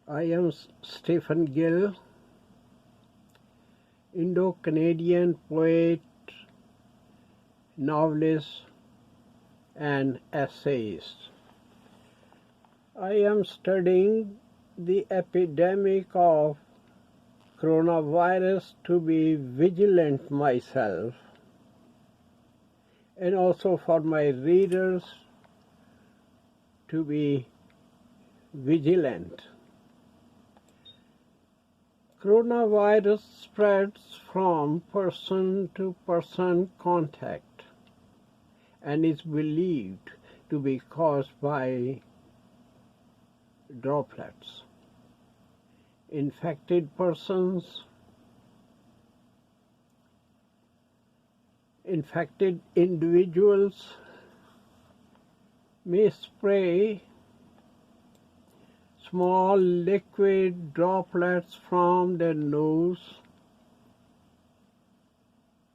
I am Stephen Gill, Indo-Canadian poet, novelist, and essayist. I am studying the epidemic of coronavirus to be vigilant myself, and also for my readers to be vigilant. Coronavirus spreads from person-to-person contact and is believed to be caused by droplets. Infected individuals may spray small liquid droplets from their nose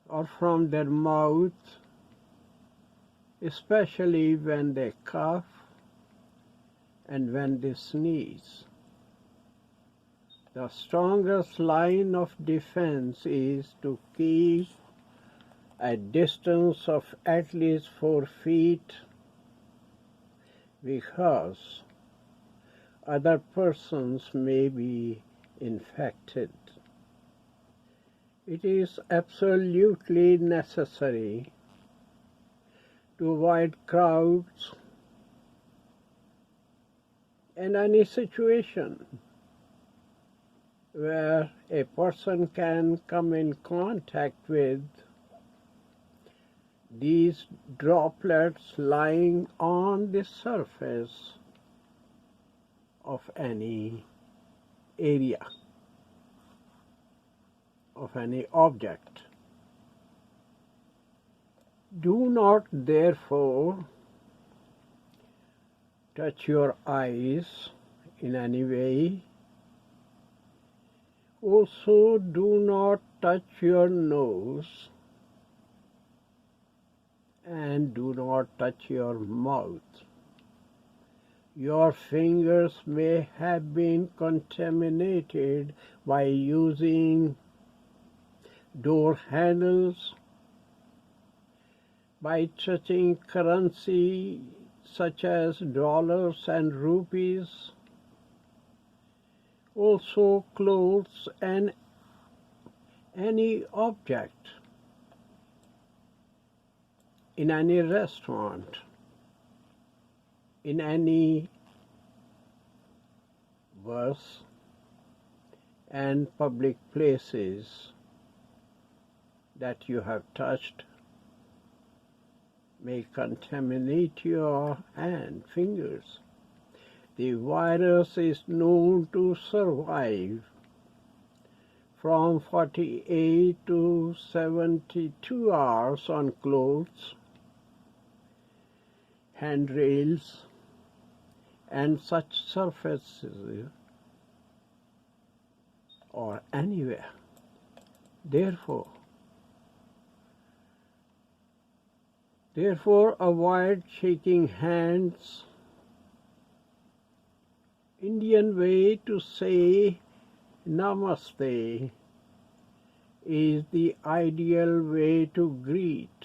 or from their mouth, especially when they cough and when they sneeze. The strongest line of defense is to keep a distance of at least 4 feet, because other persons may be infected. It is absolutely necessary to avoid crowds and any situation where a person can come in contact with these droplets lying on the surface of any area, of any object. Do not therefore touch your eyes in any way. Also, do not touch your nose and do not touch your mouth. Your fingers may have been contaminated by using door handles, by touching currency such as dollars and rupees, also clothes and any object in any restaurant, in any bus and public places that you have touched may contaminate your fingers. The virus is known to survive from 48 to 72 hours on clothes, handrails, and such surfaces, or anywhere. Therefore, avoid shaking hands. Indian way to say namaste is the ideal way to greet,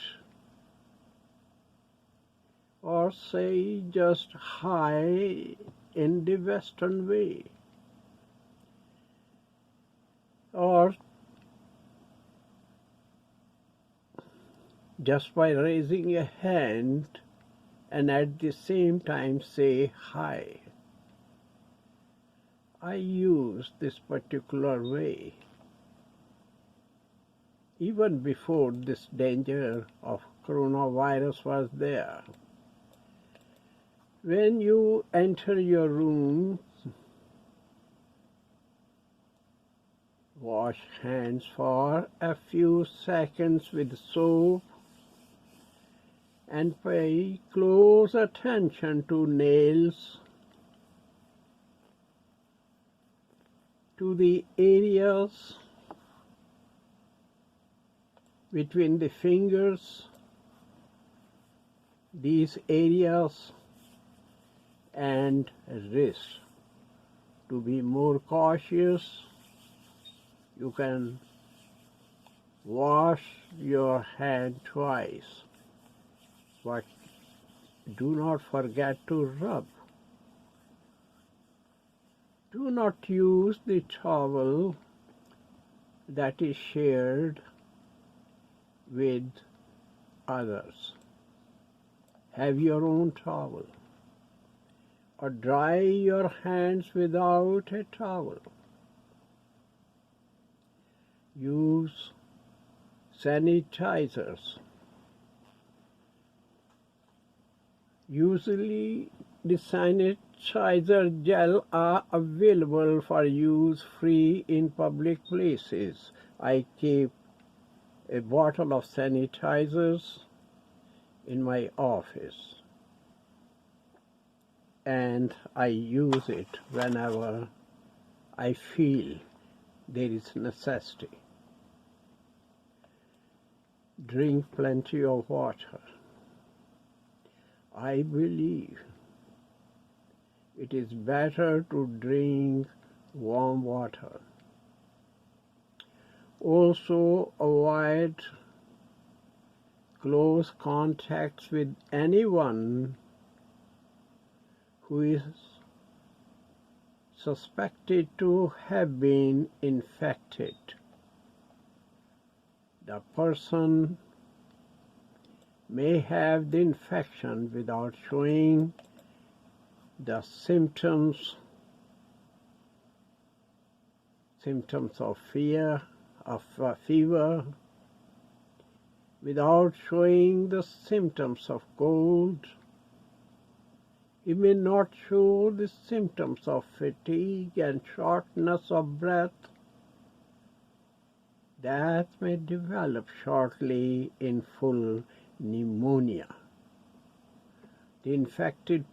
or say just hi in the Western way, or just by raising a hand and at the same time say hi. I use this particular way even before this danger of coronavirus was there. When you enter your room, wash hands for a few seconds with soap and pay close attention to nails, to the areas between the fingers, these areas, and wrist. To be more cautious, you can wash your hand twice, but do not forget to rub. Do not use the towel that is shared with others. Have your own towel, or dry your hands without a towel. Use sanitizers. Usually the sanitizer gel are available for use free in public places. I keep a bottle of sanitizers in my office, and I use it whenever I feel there is necessity. Drink plenty of water. I believe it is better to drink warm water. Also, avoid close contacts with anyone who is suspected to have been infected. The person may have the infection without showing the symptoms of fever, without showing the symptoms of cold. He may not show the symptoms of fatigue and shortness of breath that may develop shortly in full pneumonia. The infected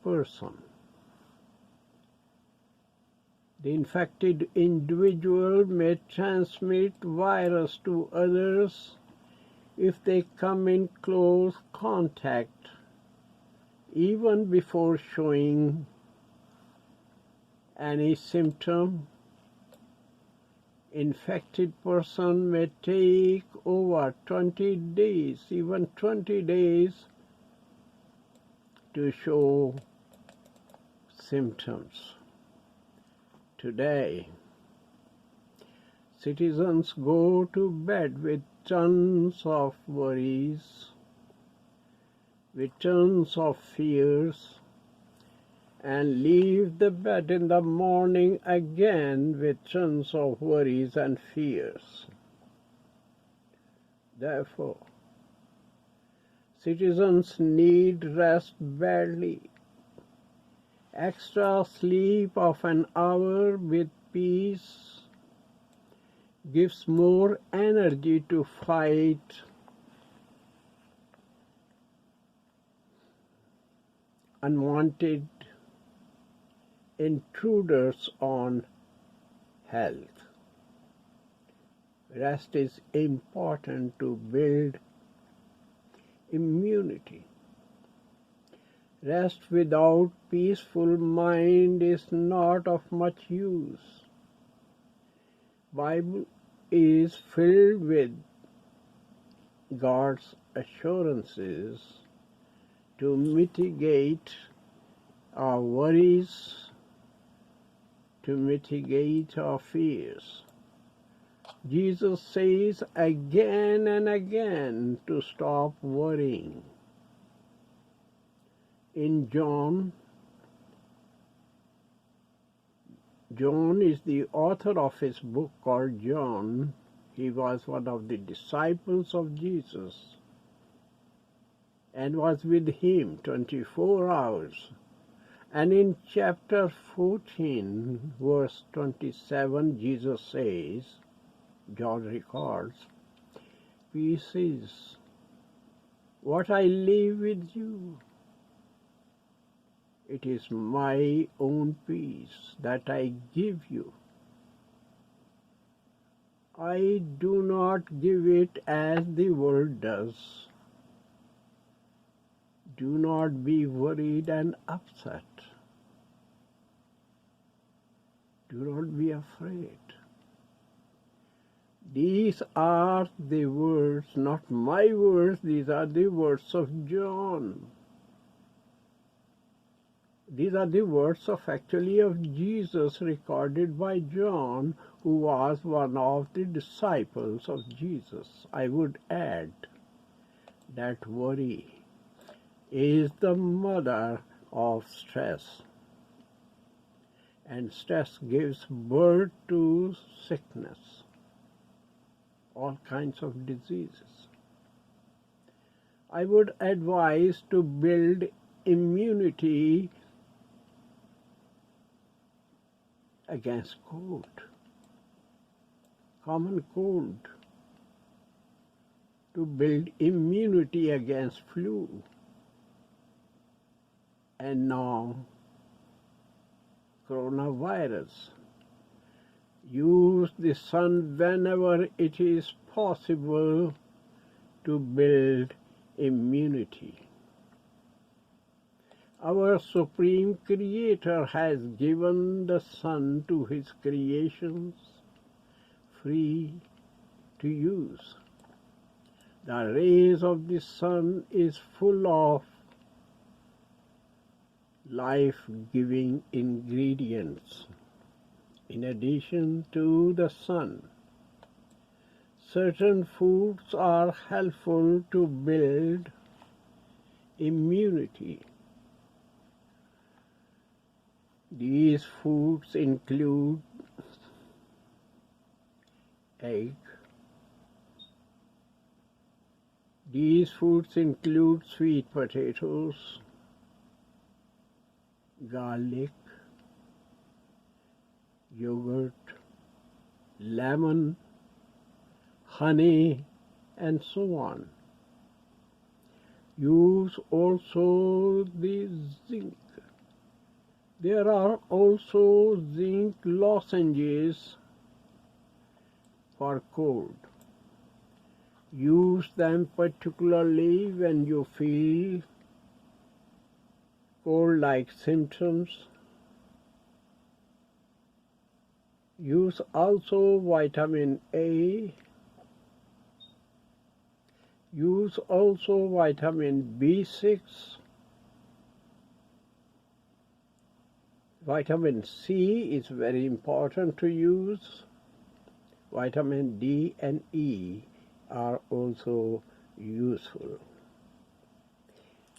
individual may transmit virus to others if they come in close contact, even before showing any symptom. Infected person may take over 20 days, even 20 days, to show symptoms. Today, citizens go to bed with tons of worries, with tons of fears, and leave the bed in the morning again with tons of worries and fears. Therefore, citizens need rest badly. Extra sleep of an hour with peace gives more energy to fight unwanted intruders on health. Rest is important to build immunity. Rest without peaceful mind is not of much use. Bible is filled with God's assurances to mitigate our worries, to mitigate our fears. Jesus says again and again to stop worrying. In John is the author of his book called John. He was one of the disciples of Jesus and was with him 24 hours. And in chapter 14, verse 27, Jesus says, John records, "Peace is what I leave with you. It is my own peace that I give you. I do not give it as the world does. Do not be worried and upset. Do not be afraid. These are the words, not my words, these are the words of John. These are the words of Jesus recorded by John, who was one of the disciples of Jesus. I would add that worry is the mother of stress, and stress gives birth to sickness, all kinds of diseases. I would advise to build immunity against cold, common cold, to build immunity against flu, and now coronavirus. Use the sun whenever it is possible to build immunity. Our Supreme Creator has given the sun to His creations free to use. The rays of the sun is full of life-giving ingredients. In addition to the sun, certain foods are helpful to build immunity. These foods include egg. These foods include sweet potatoes, garlic, yogurt, lemon, honey, and so on. Use also the zinc. There are also zinc lozenges for cold. Use them particularly when you feel cold-like symptoms. Use also vitamin A. Use also vitamin B6. Vitamin C is very important to use. Vitamin D and E are also useful.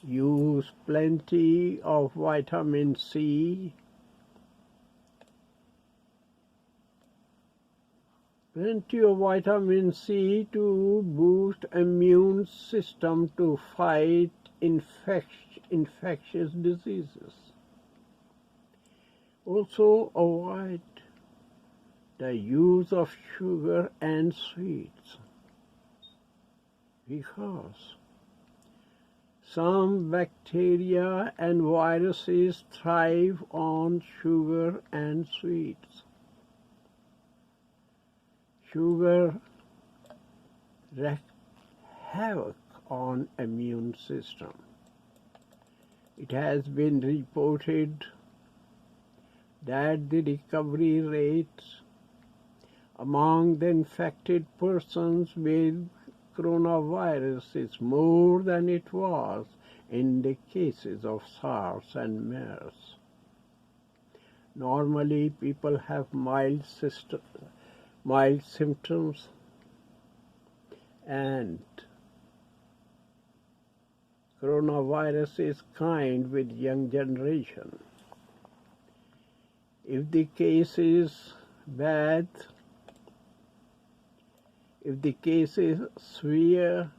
Use plenty of vitamin C. Plenty of vitamin C to boost immune system to fight infectious diseases. Also avoid the use of sugar and sweets, because some bacteria and viruses thrive on sugar and sweets. Sugar wreaks havoc on immune system. It has been reported that the recovery rates among the infected persons with coronavirus is more than it was in the cases of SARS and MERS. Normally, people have mild symptoms, and coronavirus is kind with young generation. If the case is bad, if the case is severe,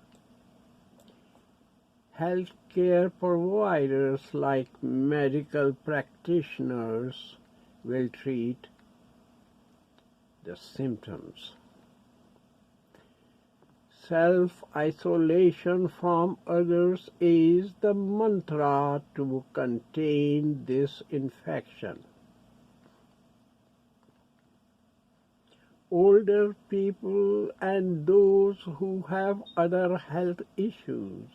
healthcare providers like medical practitioners will treat the symptoms. Self-isolation from others is the mantra to contain this infection. Older people and those who have other health issues,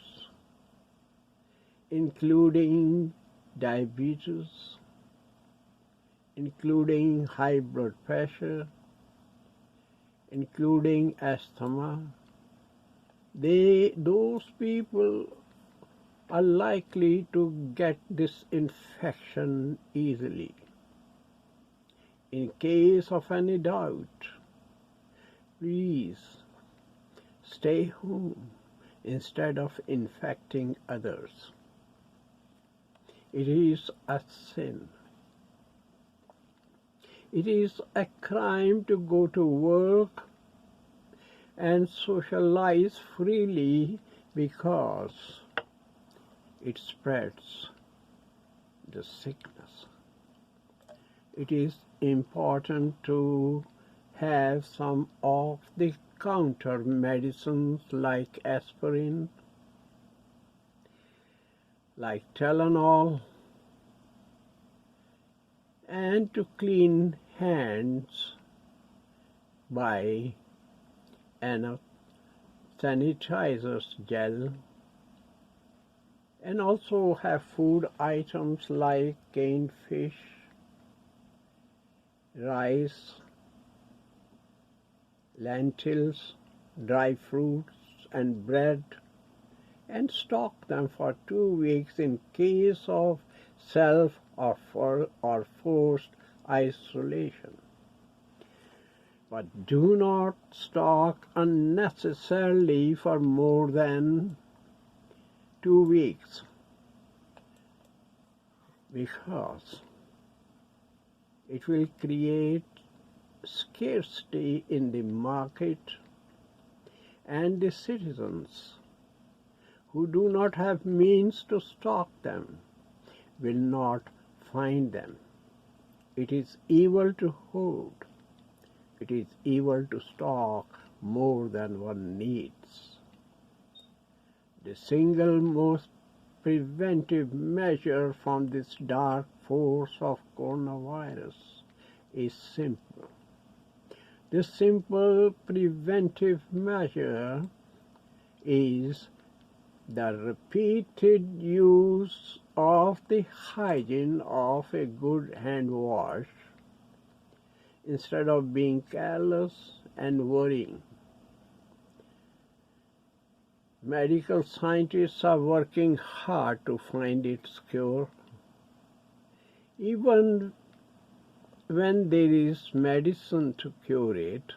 including diabetes, including high blood pressure, including asthma. Those people are likely to get this infection easily. In case of any doubt, please stay home instead of infecting others. It is a sin. It is a crime to go to work and socialize freely because it spreads the sickness. It is important to have some off-the-counter medicines like aspirin, like Tylenol, and to clean hands by an sanitizer's gel, and also have food items like canned fish, rice, lentils, dry fruits, and bread, and stock them for 2 weeks in case of self or forced isolation. But do not stock unnecessarily for more than 2 weeks, because it will create scarcity in the market, and the citizens who do not have means to stock them will not find them. It is evil to hoard. It is evil to stock more than one needs. The single most preventive measure from this dark force of coronavirus is simple. This simple preventive measure is the repeated use of the hygiene of a good hand wash instead of being careless and worrying. Medical scientists are working hard to find its cure. Even when there is medicine to cure it,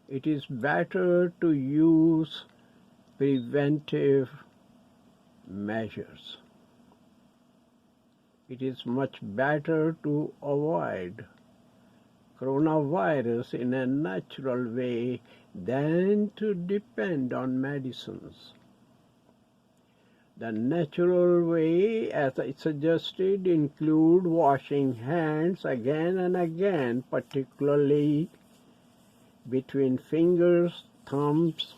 it is better to use preventive measures. It is much better to avoid coronavirus in a natural way than to depend on medicines. The natural way, as I suggested, include washing hands again and again, particularly between fingers, thumbs,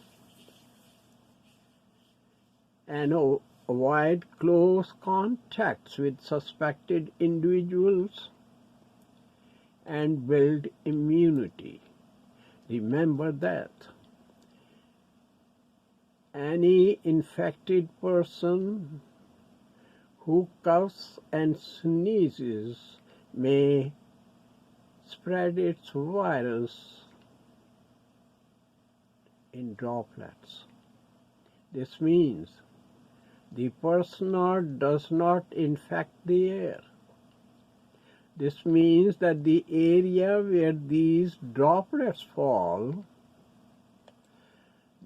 and avoid close contacts with suspected individuals and build immunity. Remember that any infected person who coughs and sneezes may spread its virus in droplets. This means the person does not infect the air. This means that the area where these droplets fall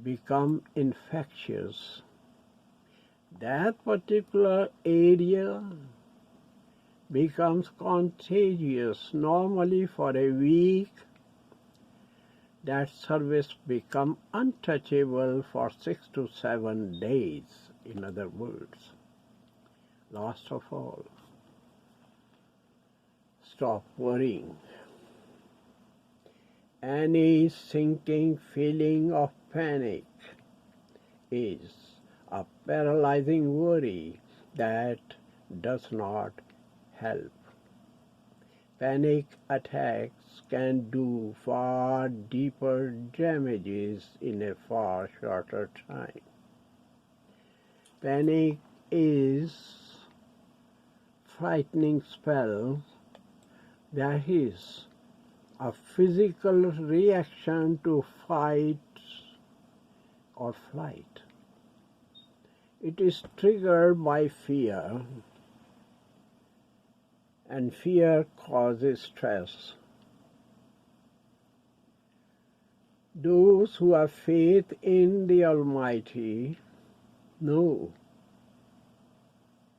become infectious. That particular area becomes contagious normally for a week. That service becomes untouchable for 6 to 7 days, in other words. Last of all, stop worrying. Any sinking feeling of panic is a paralyzing worry that does not help. Panic attacks can do far deeper damages in a far shorter time. Panic is frightening spell There is a physical reaction to fight or flight. It is triggered by fear, and fear causes stress. Those who have faith in the Almighty know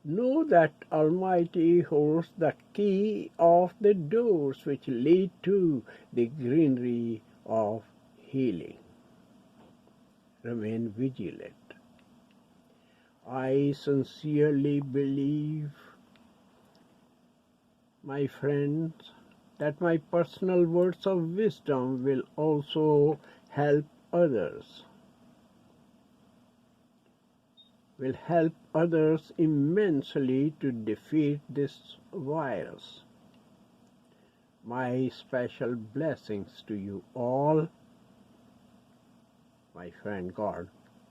that Almighty holds the key of the doors which lead to the greenery of healing. Remain vigilant. I sincerely believe, my friends, that my personal words of wisdom will also help others. Will help others immensely to defeat this virus. My special blessings to you all. My friend, God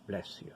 bless you.